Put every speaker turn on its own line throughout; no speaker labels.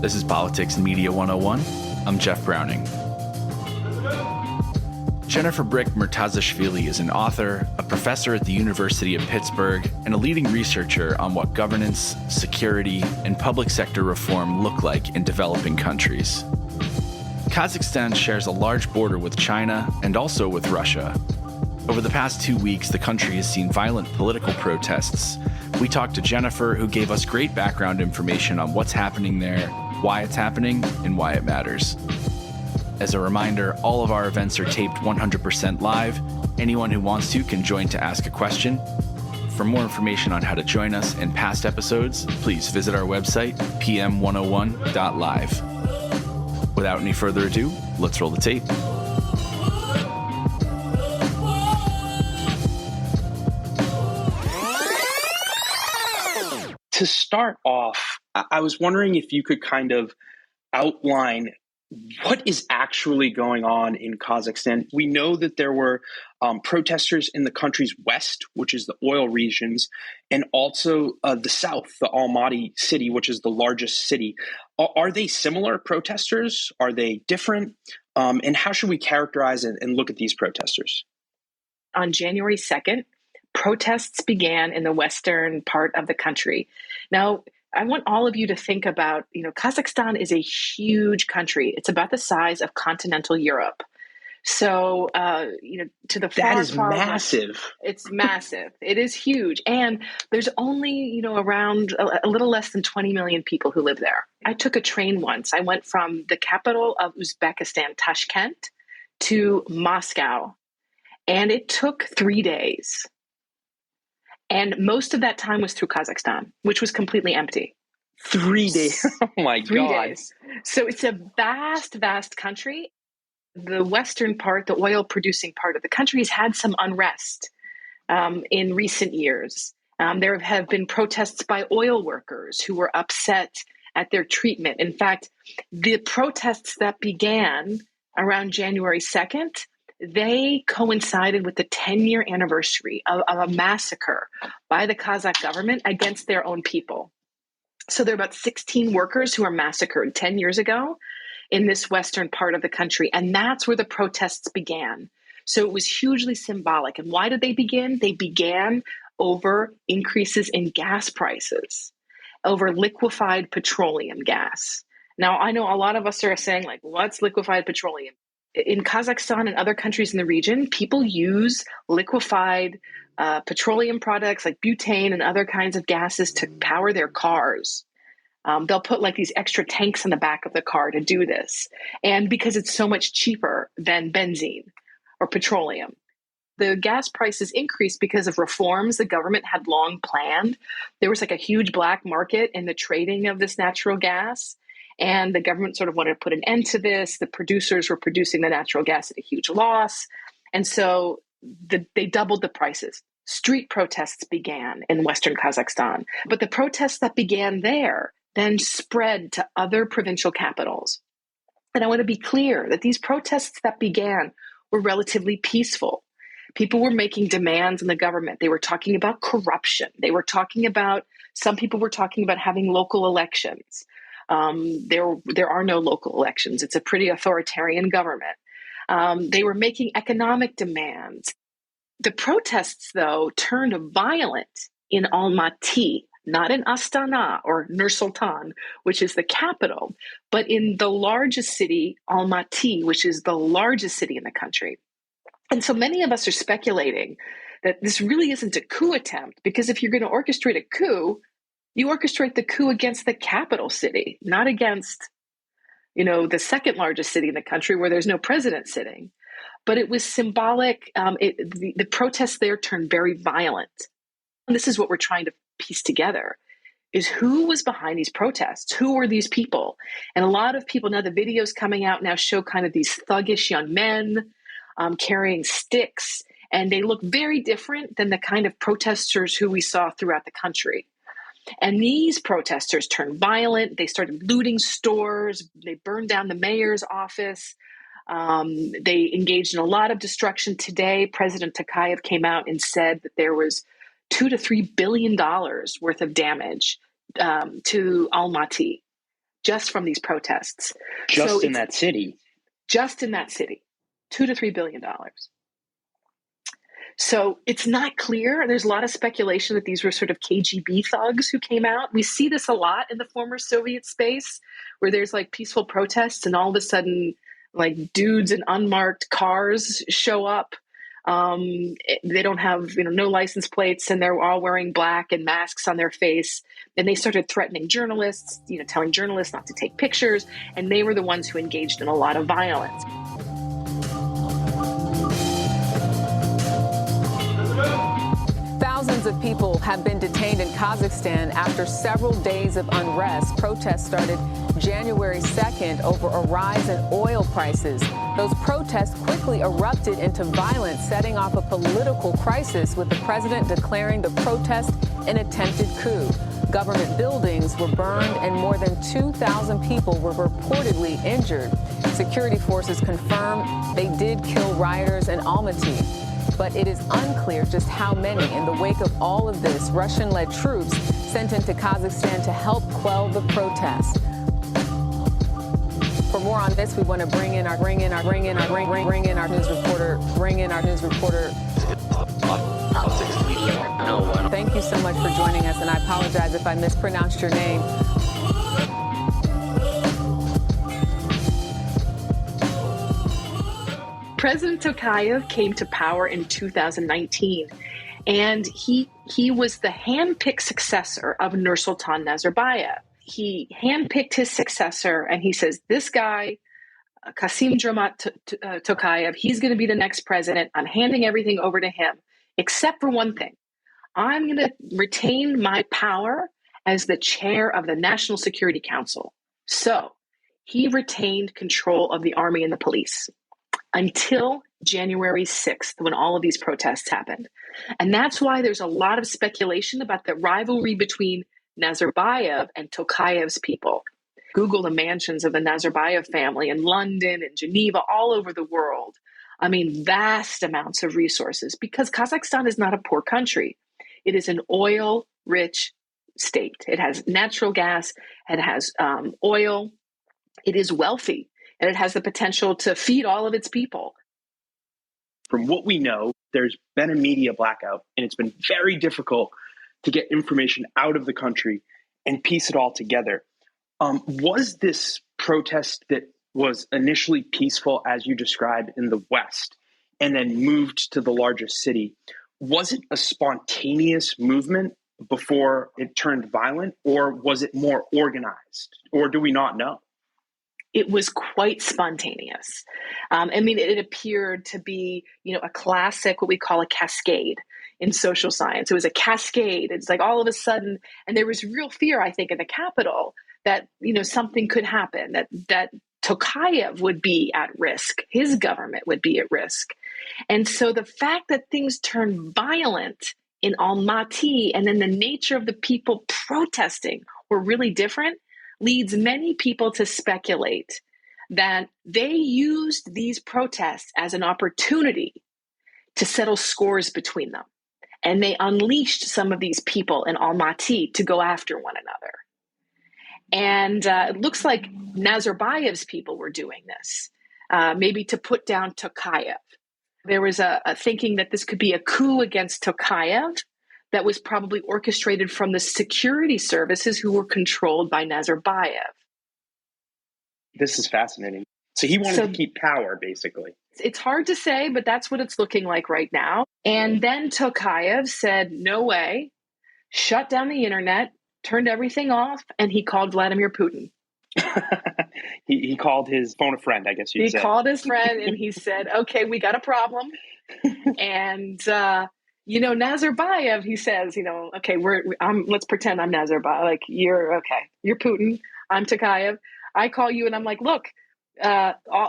This is Politics and Media 101. I'm Jeff Browning. Jennifer Brick Murtazashvili is an author, a professor at the University of Pittsburgh, and a leading researcher on what governance, security, and public sector reform look like in developing countries. Kazakhstan shares a large border with China and also with Russia. Over the past 2 weeks, the country has seen violent political protests. We talked to Jennifer, who gave us great background information on what's happening there, why it's happening, and why it matters. As a reminder, all of our events are taped 100% live. Anyone who wants to can join to ask a question. For more information on how to join us and past episodes, please visit our website, pm101.live. Without any further ado, let's roll the tape.
To start off, I was wondering if you could kind of outline what is actually going on in Kazakhstan. We know that there were protesters in the country's west, which is the oil regions, and also the south, the Almaty city, which is the largest city. Are they similar protesters? Are they different? And how should we characterize and look at these protesters?
On January 2nd, protests began in the western part of the country. Now, I want all of you to think about, Kazakhstan is a huge country. It's about the size of continental Europe. So, to the far,
that is
far
massive.
West, it's massive. It is huge. And there's only, around a little less than 20 million people who live there. I took a train once. I went from the capital of Uzbekistan, Tashkent, to Moscow. And it took 3 days. And most of that time was through Kazakhstan, which was completely empty.
3 days. Oh my
3
God.
days. So it's a vast, vast country. The western part, the oil producing part of the country, has had some unrest in recent years. There have been protests by oil workers who were upset at their treatment. In fact, the protests that began around January 2nd, they coincided with the 10-year anniversary of a massacre by the Kazakh government against their own people. So there are about 16 workers who were massacred 10 years ago in this western part of the country. And that's where the protests began. So it was hugely symbolic. And why did they begin? They began over increases in gas prices, over liquefied petroleum gas. Now, I know a lot of us are saying, like, what's liquefied petroleum? In Kazakhstan and other countries in the region, people use liquefied petroleum products like butane and other kinds of gases to power their cars. They'll put like these extra tanks in the back of the car to do this. And because it's so much cheaper than benzene or petroleum. The gas prices increased because of reforms the government had long planned. There was like a huge black market in the trading of this natural gas. And the government sort of wanted to put an end to this. The producers were producing the natural gas at a huge loss. And so they doubled the prices. Street protests began in Western Kazakhstan. But the protests that began there then spread to other provincial capitals. And I want to be clear that these protests that began were relatively peaceful. People were making demands on the government. They were talking about corruption. Some people were talking about having local elections. There are no local elections. It's a pretty authoritarian government. They were making economic demands. The protests, though, turned violent in Almaty, not in Astana or Nur-Sultan, which is the capital, but in the largest city, Almaty, which is the largest city in the country. And so many of us are speculating that this really isn't a coup attempt, because if you're going to orchestrate a coup, you orchestrate the coup against the capital city, not against, the second largest city in the country where there's no president sitting. But it was symbolic. The protests there turned very violent. And this is what we're trying to piece together, is who was behind these protests? Who were these people? And a lot of people, now the videos coming out now show kind of these thuggish young men carrying sticks. And they look very different than the kind of protesters who we saw throughout the country. And these protesters turned violent. They started looting stores. They burned down the mayor's office. They engaged in a lot of destruction. Today, President Tokayev came out and said that there was $2 to $3 billion worth of damage to Almaty. just from these protests.
Just in that city?
Just in that city, $2 to $3 billion. So it's not clear. There's a lot of speculation that these were sort of KGB thugs who came out. We see this a lot in the former Soviet space, where there's like peaceful protests and all of a sudden like dudes in unmarked cars show up. They don't have, no license plates, and they're all wearing black and masks on their face. And they started threatening journalists, telling journalists not to take pictures. And they were the ones who engaged in a lot of violence.
Thousands of people have been detained in Kazakhstan after several days of unrest. Protests started January 2nd over a rise in oil prices. Those protests quickly erupted into violence, setting off a political crisis, with the president declaring the protest an attempted coup. Government buildings were burned and more than 2,000 people were reportedly injured. Security forces confirmed they did kill rioters in Almaty. But it is unclear just how many. In the wake of all of this, Russian-led troops sent into Kazakhstan to help quell the protests. For more on this, we want to bring in our news reporter. Thank you so much for joining us, and I apologize if I mispronounced your name.
President Tokayev came to power in 2019, and he was the handpicked successor of Nursultan Nazarbayev. He handpicked his successor, and he says, this guy, Kassym-Jomart Tokayev, he's going to be the next president. I'm handing everything over to him, except for one thing. I'm going to retain my power as the chair of the National Security Council. So he retained control of the army and the police until January 6th, when all of these protests happened. And that's why there's a lot of speculation about the rivalry between Nazarbayev and Tokayev's people. Google the mansions of the Nazarbayev family in London and Geneva, all over the world. I mean, vast amounts of resources, because Kazakhstan is not a poor country. It is an oil-rich state. It has natural gas, it has oil, it is wealthy, and it has the potential to feed all of its people.
From what we know, there's been a media blackout, and it's been very difficult to get information out of the country and piece it all together. Was this protest that was initially peaceful, as you described, in the West, and then moved to the largest city, was it a spontaneous movement before it turned violent, or was it more organized, or do we not know?
It was quite spontaneous. It appeared to be, a classic, what we call a cascade in social science. It was a cascade. It's like all of a sudden, and there was real fear, I think, in the capital that, something could happen, that Tokayev would be at risk. His government would be at risk. And so the fact that things turned violent in Almaty, and then the nature of the people protesting were really different, leads many people to speculate that they used these protests as an opportunity to settle scores between them. And they unleashed some of these people in Almaty to go after one another. And it looks like Nazarbayev's people were doing this, maybe to put down Tokayev. There was a thinking that this could be a coup against Tokayev that was probably orchestrated from the security services who were controlled by Nazarbayev.
This is fascinating. So he wanted to keep power, basically.
It's hard to say, but that's what it's looking like right now. And then Tokayev said, no way, shut down the internet, turned everything off, and he called Vladimir Putin.
He called his phone a friend, I guess you'd say.
He called his friend and he said, okay, we got a problem. And, Nazarbayev, he says, okay, let's pretend I'm Nazarbayev. Like, you're Putin. I'm Tokayev. I call you and I'm like, look,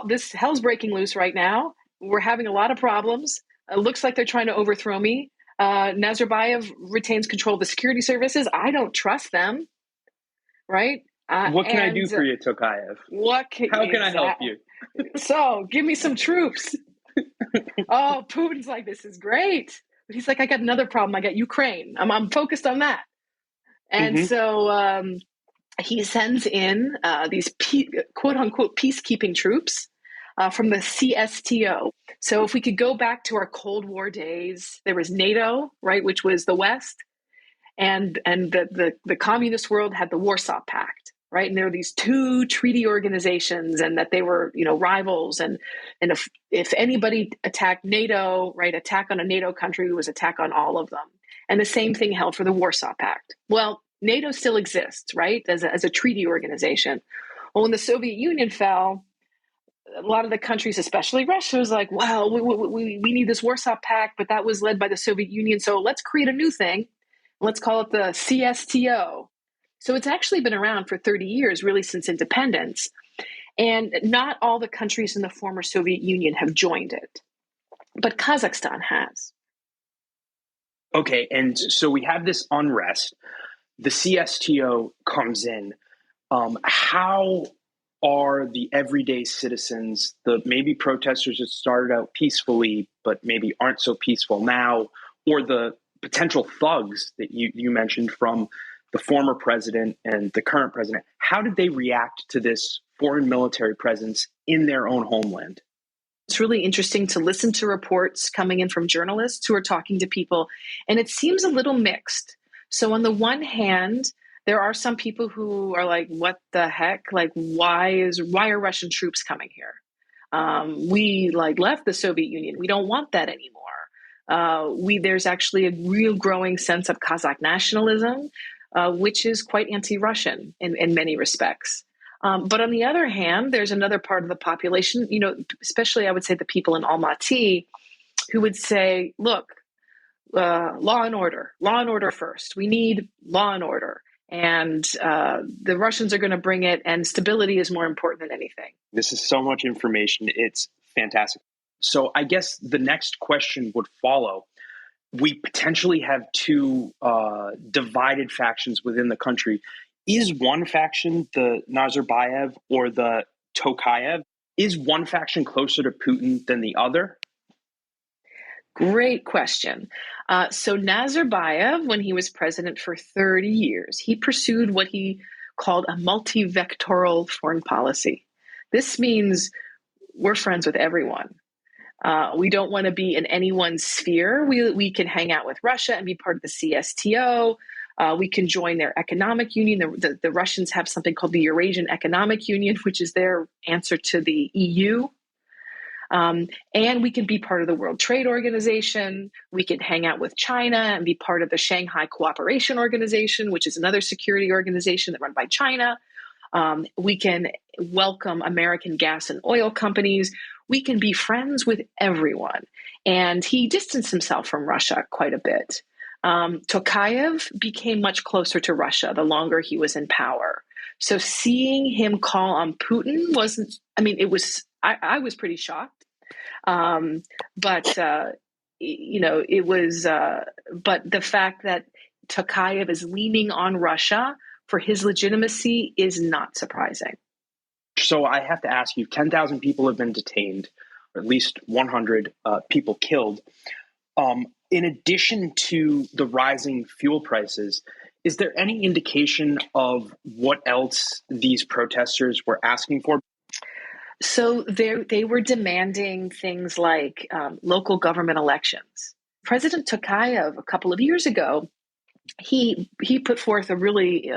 this hell's breaking loose right now. We're having a lot of problems. It looks like they're trying to overthrow me. Nazarbayev retains control of the security services. I don't trust them. Right?
What can I do for you, Tokayev? How can I help you?
So give me some troops. Oh, Putin's like, this is great. But he's like, I got another problem. I got Ukraine. I'm focused on that. And so he sends in these quote unquote peacekeeping troops from the CSTO. So if we could go back to our Cold War days, there was NATO, right, which was the West, and the communist world had the Warsaw Pact, right? And there were these two treaty organizations, and that they were, rivals. And if anybody attacked NATO, right, attack on a NATO country was attack on all of them. And the same thing held for the Warsaw Pact. Well, NATO still exists, right, as a treaty organization. Well, when the Soviet Union fell, a lot of the countries, especially Russia, was like, well, we need this Warsaw Pact, but that was led by the Soviet Union. So let's create a new thing. Let's call it the CSTO. So it's actually been around for 30 years, really since independence. And not all the countries in the former Soviet Union have joined it, but Kazakhstan has.
Okay, and so we have this unrest. The CSTO comes in. How are the everyday citizens, the maybe protesters that started out peacefully but maybe aren't so peaceful now, or the potential thugs that you mentioned from the former president and the current president, how did they react to this foreign military presence in their own homeland?
It's really interesting to listen to reports coming in from journalists who are talking to people, and it seems a little mixed. So on the one hand, there are some people who are like, what the heck? Like, why are Russian troops coming here? We left the Soviet Union. We don't want that anymore. There's actually a real growing sense of Kazakh nationalism, which is quite anti-Russian in many respects. But on the other hand, there's another part of the population, especially I would say the people in Almaty, who would say, look, law and order first. We need law and order. And the Russians are going to bring it, and stability is more important than anything.
This is so much information. It's fantastic. So I guess the next question would follow. We potentially have two divided factions within the country. Is one faction the Nazarbayev or the Tokayev? Is one faction closer to Putin than the other?
Great question. So Nazarbayev, when he was president for 30 years, he pursued what he called a multi-vectoral foreign policy. This means we're friends with everyone. We don't want to be in anyone's sphere. We can hang out with Russia and be part of the CSTO. We can join their economic union. The Russians have something called the Eurasian Economic Union, which is their answer to the EU. And we can be part of the World Trade Organization. We can hang out with China and be part of the Shanghai Cooperation Organization, which is another security organization that's run by China. We can welcome American gas and oil companies. We can be friends with everyone. And he distanced himself from Russia quite a bit. Tokayev became much closer to Russia the longer he was in power. So seeing him call on Putin it was, I was pretty shocked. But the fact that Tokayev is leaning on Russia for his legitimacy is not surprising.
So I have to ask you, 10,000 people have been detained, or at least 100 people killed. In addition to the rising fuel prices, is there any indication of what else these protesters were asking for?
So they were demanding things like local government elections. President Tokayev, a couple of years ago, he put forth a really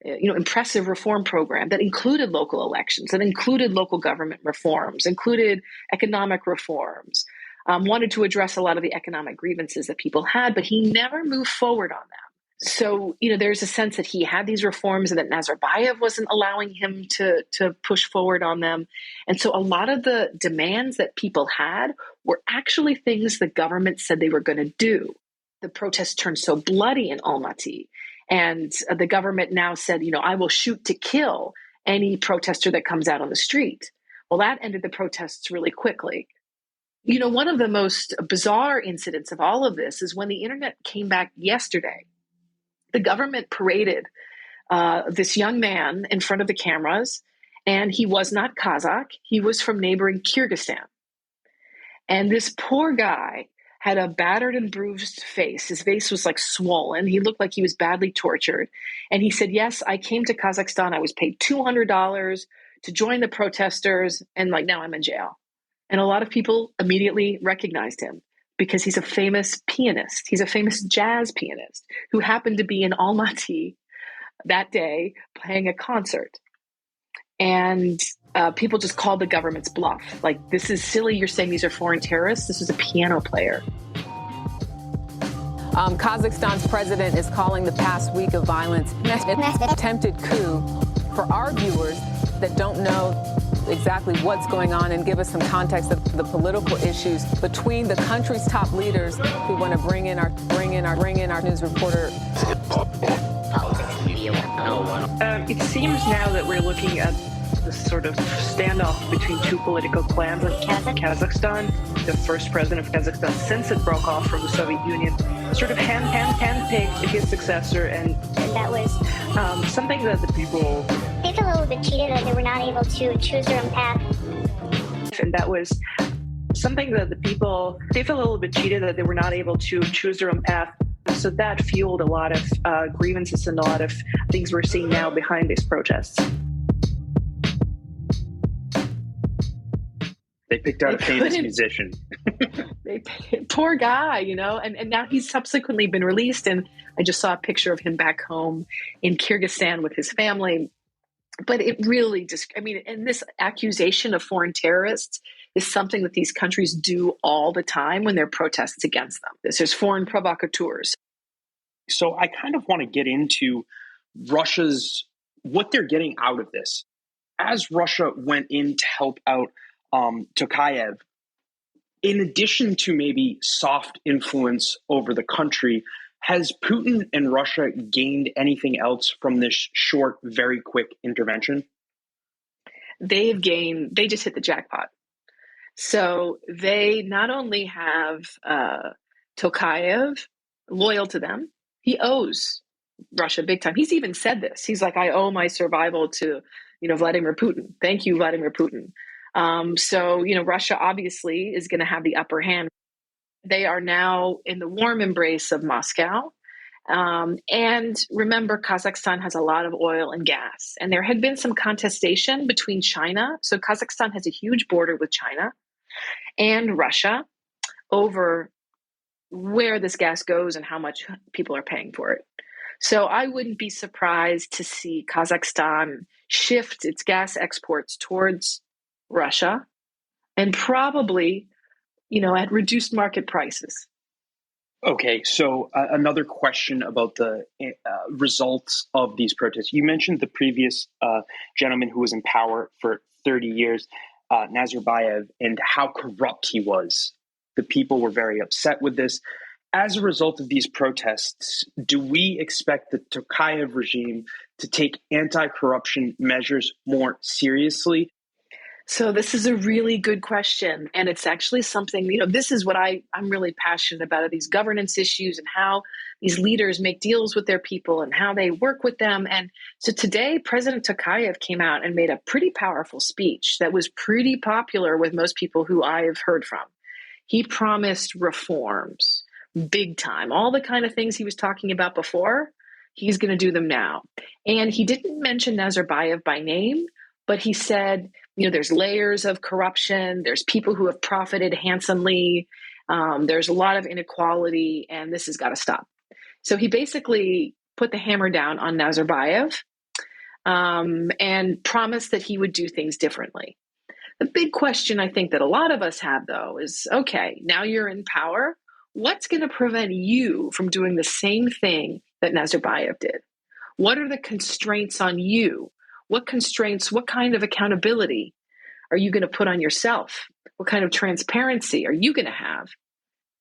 impressive reform program that included local elections, that included local government reforms, included economic reforms, wanted to address a lot of the economic grievances that people had, but he never moved forward on them. So, there's a sense that he had these reforms and that Nazarbayev wasn't allowing him to push forward on them. And so a lot of the demands that people had were actually things the government said they were going to do. The protests turned so bloody in Almaty, and the government now said, I will shoot to kill any protester that comes out on the street. Well, that ended the protests really quickly. One of the most bizarre incidents of all of this is when the internet came back yesterday. The government paraded this young man in front of the cameras, and he was not Kazakh. He was from neighboring Kyrgyzstan. And this poor guy had a battered and bruised face. His face was like swollen. He looked like he was badly tortured. And he said, yes, I came to Kazakhstan. I was paid $200 to join the protesters. And like now I'm in jail. And a lot of people immediately recognized him because he's a famous pianist. He's a famous jazz pianist who happened to be in Almaty that day playing a concert. And people just called the government's bluff. Like, this is silly. You're saying these are foreign terrorists. This is a piano player.
Kazakhstan's president is calling the past week of violence an attempted coup. For our viewers that don't know exactly what's going on and give us some context of the political issues between the country's top leaders, we want to bring in our news reporter.
It seems now that we're looking at this sort of standoff between two political clans in Kazakhstan. The first president of Kazakhstan, since it broke off from the Soviet Union, sort of handpicked his successor, and
that was
something that the people...
They felt a little bit cheated that they were not able to choose their own path.
And that was something that the people... They felt a little bit cheated that they were not able to choose their own path. So that fueled a lot of grievances and a lot of things we're seeing now behind these protests.
They picked out a famous musician.
Poor guy, and now he's subsequently been released. And I just saw a picture of him back home in Kyrgyzstan with his family. But it really and this accusation of foreign terrorists is something that these countries do all the time when there are protests against them. There's foreign provocateurs.
So I kind of want to get into what they're getting out of this. As Russia went in to help out Tokayev, in addition to maybe soft influence over the country, has Putin and Russia gained anything else from this short, very quick intervention?
They just hit the jackpot. So they not only have Tokayev loyal to them, he owes Russia big time. He's even said this. He's like, I owe my survival to, Vladimir Putin. Thank you, Vladimir Putin. So Russia obviously is going to have the upper hand. They are now in the warm embrace of Moscow. And remember, Kazakhstan has a lot of oil and gas. And there had been some contestation between China. So Kazakhstan has a huge border with China and Russia over where this gas goes and how much people are paying for it. So I wouldn't be surprised to see Kazakhstan shift its gas exports towards Russia and probably, at reduced market prices.
Okay, so another question about the results of these protests. You mentioned the previous gentleman who was in power for 30 years, Nazarbayev, and how corrupt he was. The people were very upset with this. As a result of these protests, do we expect the Tokayev regime to take anti-corruption measures more seriously?
So this is a really good question. And it's actually something, this is what I'm really passionate about, are these governance issues and how these leaders make deals with their people and how they work with them. And so today, President Tokayev came out and made a pretty powerful speech that was pretty popular with most people who I've heard from. He promised reforms, big time. All the kind of things he was talking about before, he's going to do them now. And he didn't mention Nazarbayev by name, but he said, there's layers of corruption. There's people who have profited handsomely. There's a lot of inequality, and this has got to stop. So he basically put the hammer down on Nazarbayev and promised that he would do things differently. The big question I think that a lot of us have, though, is, okay, now you're in power. What's going to prevent you from doing the same thing that Nazarbayev did? What are the constraints on you? What constraints, what kind of accountability are you going to put on yourself? What kind of transparency are you going to have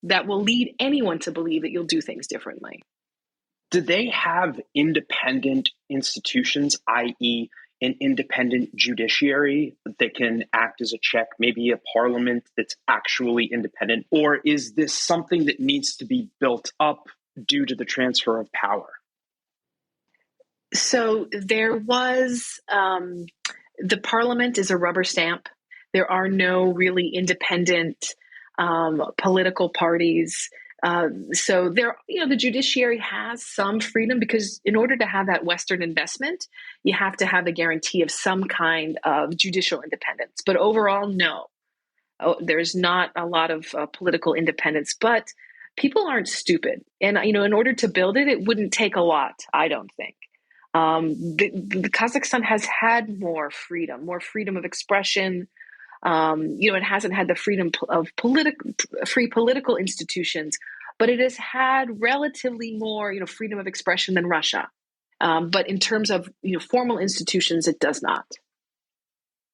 that will lead anyone to believe that you'll do things differently?
Do they have independent institutions, i.e., an independent judiciary that can act as a check, maybe a parliament that's actually independent? Or is this something that needs to be built up due to the transfer of power?
So there was, the parliament is a rubber stamp. There are no really independent political parties. So there, the judiciary has some freedom because in order to have that Western investment, you have to have a guarantee of some kind of judicial independence. But overall, no, there's not a lot of political independence. But people aren't stupid, and in order to build it, it wouldn't take a lot. I don't think. The Kazakhstan has had more freedom of expression. It hasn't had the freedom of free political institutions, but it has had relatively more, freedom of expression than Russia. But in terms of, formal institutions, it does not.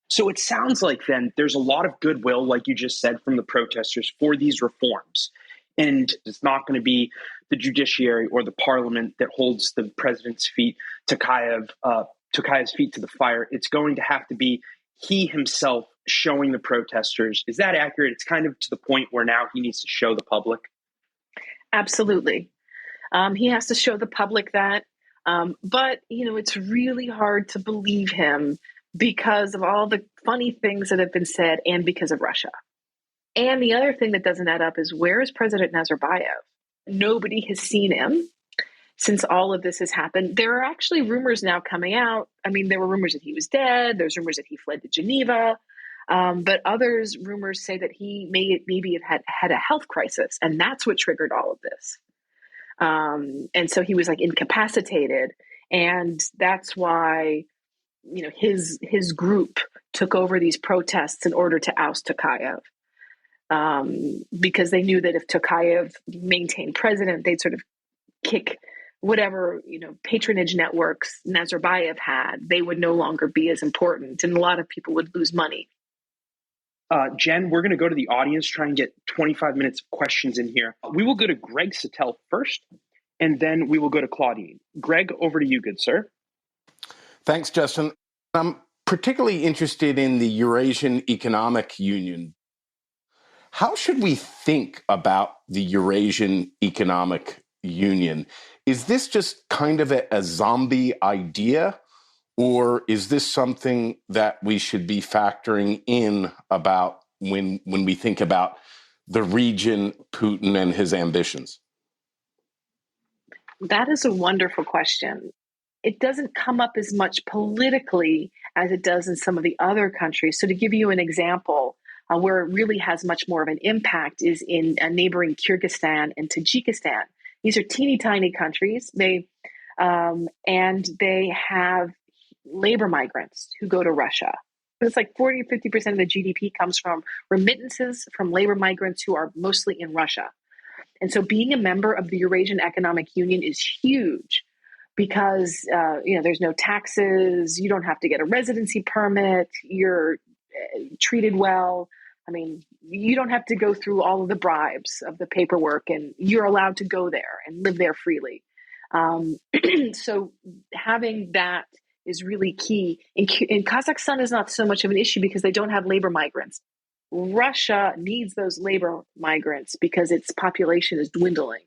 So it sounds like then there's a lot of goodwill, like you just said, from the protesters for these reforms. And it's not going to be the judiciary or the parliament that holds the president's feet, Tokayev's feet to the fire. It's going to have to be he himself showing the protesters. Is that accurate? It's kind of to the point where now he needs to show the public.
Absolutely. He has to show the public that. But, it's really hard to believe him because of all the funny things that have been said and because of Russia. And the other thing that doesn't add up is, where is President Nazarbayev? Nobody has seen him since all of this has happened. There are actually rumors now coming out. I mean, there were rumors that he was dead. There's rumors that he fled to Geneva. But rumors say that he maybe have had a health crisis, and that's what triggered all of this. And so he was incapacitated, and that's why his group took over these protests in order to oust Tokayev, because they knew that if Tokayev maintained president, they'd sort of kick whatever patronage networks Nazarbayev had. They would no longer be as important, and a lot of people would lose money.
Jen, we're going to go to the audience, try and get 25 minutes of questions in here. We will go to Greg Sattel first, and then we will go to Claudine. Greg, over to you, good sir.
Thanks, Justin. I'm particularly interested in the Eurasian Economic Union. How should we think about the Eurasian Economic Union? Is this just kind of a zombie idea? Or is this something that we should be factoring in about when we think about the region, Putin, and his ambitions?
That is a wonderful question. It doesn't come up as much politically as it does in some of the other countries. So to give you an example, where it really has much more of an impact is in neighboring Kyrgyzstan and Tajikistan. These are teeny tiny countries. They have labor migrants who go to Russia. It's 40 or 50% of the GDP comes from remittances from labor migrants who are mostly in Russia. And so being a member of the Eurasian Economic Union is huge because there's no taxes, you don't have to get a residency permit, you're treated well. I mean, you don't have to go through all of the bribes of the paperwork, and you're allowed to go there and live there freely. So having that is really key. In Kazakhstan is not so much of an issue because they don't have labor migrants. Russia needs those labor migrants because its population is dwindling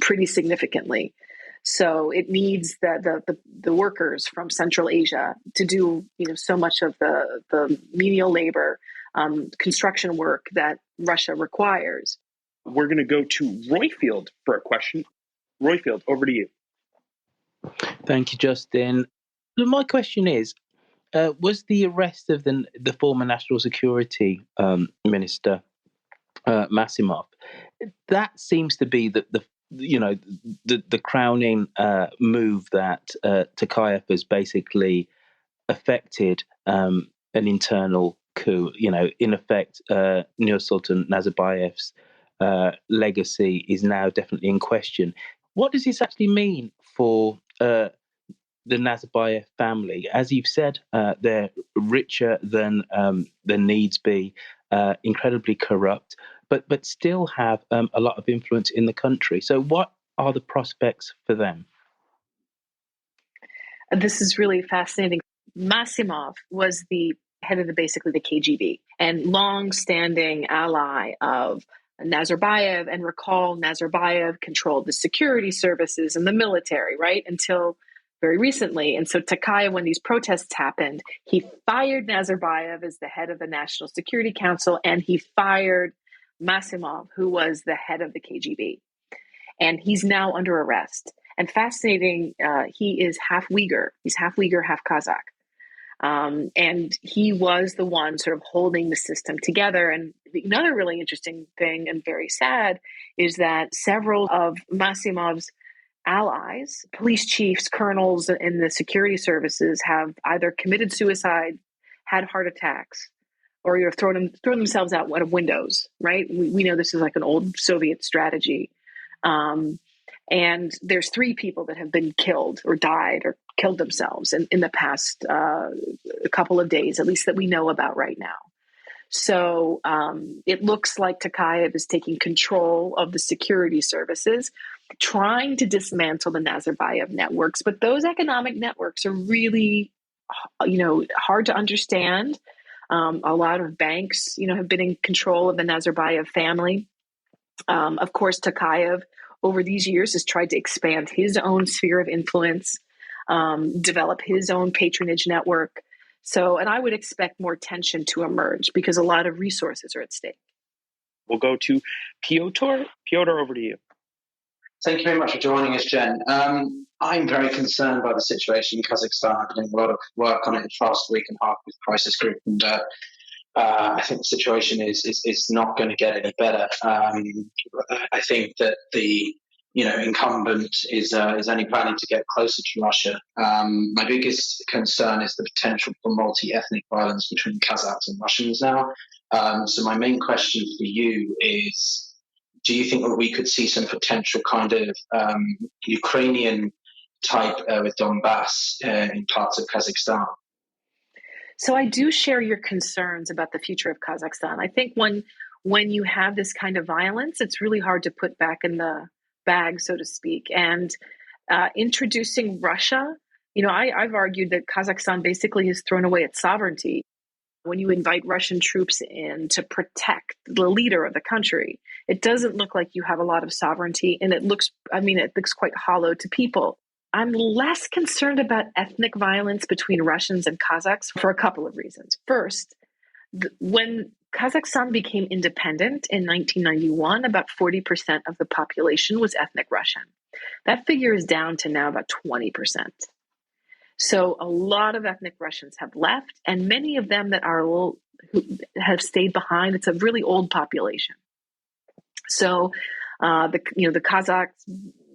pretty significantly. So it needs the workers from Central Asia to do so much of the menial labor, construction work that Russia requires.
We're going to go to Royfield for a question. Royfield, over to you.
Thank you, Justin. My question is, was the arrest of the former National Security Minister, Massimov, that seems to be the crowning move that Tokayev has basically affected an internal coup. In effect, Nursultan Nazarbayev's legacy is now definitely in question. What does this actually mean for the Nazarbayev family? As you've said, they're richer than needs be, incredibly corrupt, but still have a lot of influence in the country. So what are the prospects for them?
This is really fascinating. Massimov was the head of the KGB and long-standing ally of Nazarbayev. And recall, Nazarbayev controlled the security services and the military, right? Until very recently. And so Tokayev, when these protests happened, he fired Nazarbayev as the head of the National Security Council, and he fired Masimov, who was the head of the KGB. And he's now under arrest. And fascinating, he is half Uyghur. He's half Uyghur, half Kazakh. And he was the one sort of holding the system together. And another really interesting thing and very sad is that several of Masimov's allies, police chiefs, colonels in the security services, have either committed suicide, had heart attacks, or thrown themselves out of windows, right? We know this is like an old Soviet strategy. And there's 3 people that have been killed or died or killed themselves in the past couple of days, at least that we know about right now. So it looks like Tokayev is taking control of the security services, trying to dismantle the Nazarbayev networks. But those economic networks are really, hard to understand. A lot of banks, have been in control of the Nazarbayev family. Of course, Tokayev, over these years, has tried to expand his own sphere of influence, develop his own patronage network. So, and I would expect more tension to emerge because a lot of resources are at stake.
We'll go to Piotr. Piotr, over to you.
Thank you very much for joining us, Jen. I'm very concerned by the situation in Kazakhstan. I've been doing a lot of work on it in the past week and a half with Crisis Group, and I think the situation is not going to get any better. I think that the incumbent is only planning to get closer to Russia. My biggest concern is the potential for multi-ethnic violence between Kazakhs and Russians now. So my main question for you is, do you think that we could see some potential kind of Ukrainian type with Donbass in parts of Kazakhstan?
So I do share your concerns about the future of Kazakhstan. I think when you have this kind of violence, it's really hard to put back in the bag, so to speak. And introducing Russia, I've argued that Kazakhstan basically has thrown away its sovereignty. When you invite Russian troops in to protect the leader of the country, it doesn't look like you have a lot of sovereignty, and it looks quite hollow to people. I'm less concerned about ethnic violence between Russians and Kazakhs for a couple of reasons. First, when Kazakhstan became independent in 1991, about 40% of the population was ethnic Russian. That figure is down to now about 20%. So a lot of ethnic Russians have left, and many of them who have stayed behind. It's a really old population. So the Kazakhs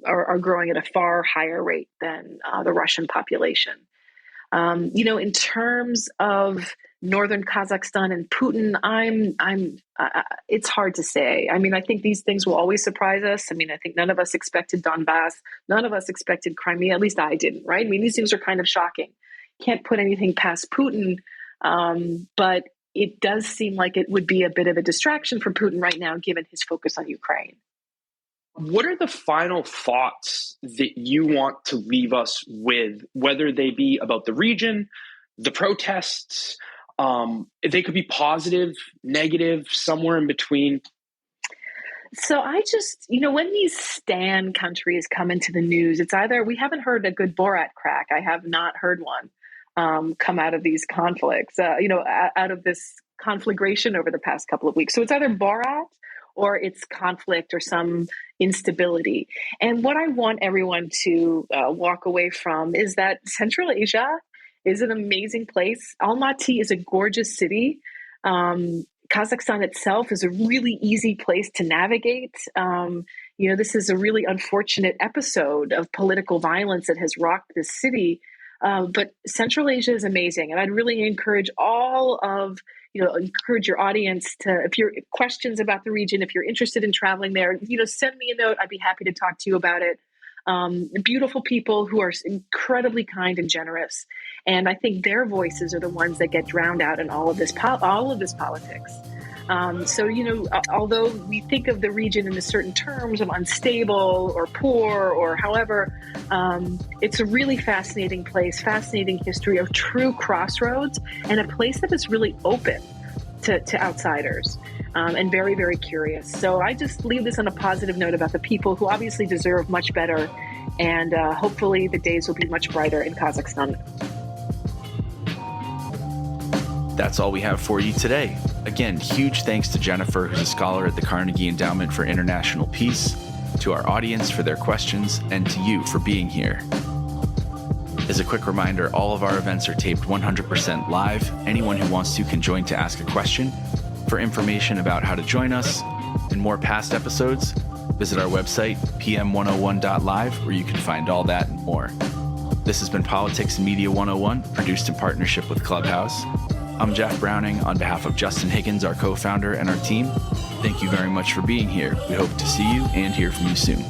are growing at a far higher rate than the Russian population. In terms of northern Kazakhstan and Putin, it's hard to say. I think these things will always surprise us. I think none of us expected Donbass. None of us expected Crimea. At least I didn't, right? These things are kind of shocking. Can't put anything past Putin, but it does seem like it would be a bit of a distraction for Putin right now, given his focus on Ukraine.
What are the final thoughts that you want to leave us with, whether they be about the region, the protests? They could be positive, negative, somewhere in between.
So I just, when these Stan countries come into the news, it's either we haven't heard a good Borat crack. I have not heard one come out of these conflicts, out of this conflagration over the past couple of weeks. So it's either Borat or it's conflict or some instability. And what I want everyone to walk away from is that Central Asia is an amazing place. Almaty is a gorgeous city. Kazakhstan itself is a really easy place to navigate. This is a really unfortunate episode of political violence that has rocked this city. But Central Asia is amazing. And I'd really encourage encourage your audience to, if you're questions about the region, if you're interested in traveling there, send me a note. I'd be happy to talk to you about it. Beautiful people who are incredibly kind and generous. And I think their voices are the ones that get drowned out in all of this politics. Although we think of the region in a certain terms of unstable or poor or however, it's a really fascinating place, fascinating history of true crossroads, and a place that is really open to outsiders and very, very curious. So I just leave this on a positive note about the people who obviously deserve much better And hopefully the days will be much brighter in Kazakhstan.
That's all we have for you today. Again, huge thanks to Jennifer, who's a scholar at the Carnegie Endowment for International Peace, to our audience for their questions, and to you for being here. As a quick reminder, all of our events are taped 100% live. Anyone who wants to can join to ask a question. For information about how to join us and more past episodes, visit our website, pm101.live, where you can find all that and more. This has been Politics and Media 101, produced in partnership with Clubhouse. I'm Jeff Browning on behalf of Justin Higgins, our co-founder, and our team. Thank you very much for being here. We hope to see you and hear from you soon.